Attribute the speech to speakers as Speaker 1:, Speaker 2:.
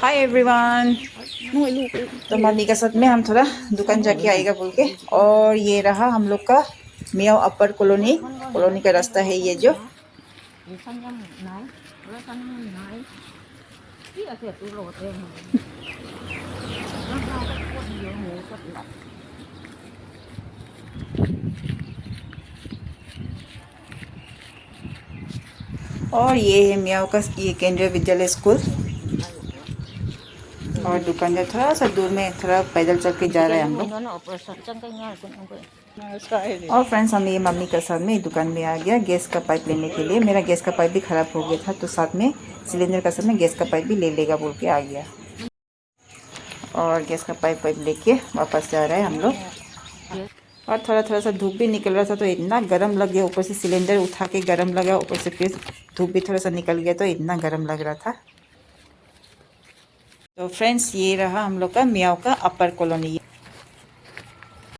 Speaker 1: Hi everyone. तो mummy के साथ में हम थोड़ा दुकान जाके आएगा बोल के। और ये रहा हम लोग का मियाओ अपर कॉलोनी कॉलोनी का रास्ता है ये जो। और ये है मियाओ का ये केंद्रीय विद्यालय स्कूल। और दुकान जो थोड़ा सा दूर में थोड़ा पैदल चल के जा रहे हैं हम लोग। और फ्रेंड्स हम ये मम्मी के साथ में दुकान में आ गया गैस का पाइप लेने के लिए। मेरा गैस का पाइप भी ख़राब हो गया था तो साथ में सिलेंडर का साथ में गैस का पाइप भी ले लेगा बोल के आ गया। और गैस का पाइप लेके वापस जा रहे हैं हम लोग। और थोड़ा सा धूप भी निकल रहा था तो इतना गर्म लग गया। ऊपर से सिलेंडर उठा के गर्म लगा, ऊपर से फिर धूप भी थोड़ा सा निकल गया तो इतना गर्म लग रहा था। तो फ्रेंड्स ये रहा हम लोग का मियाओ का अपर कॉलोनी।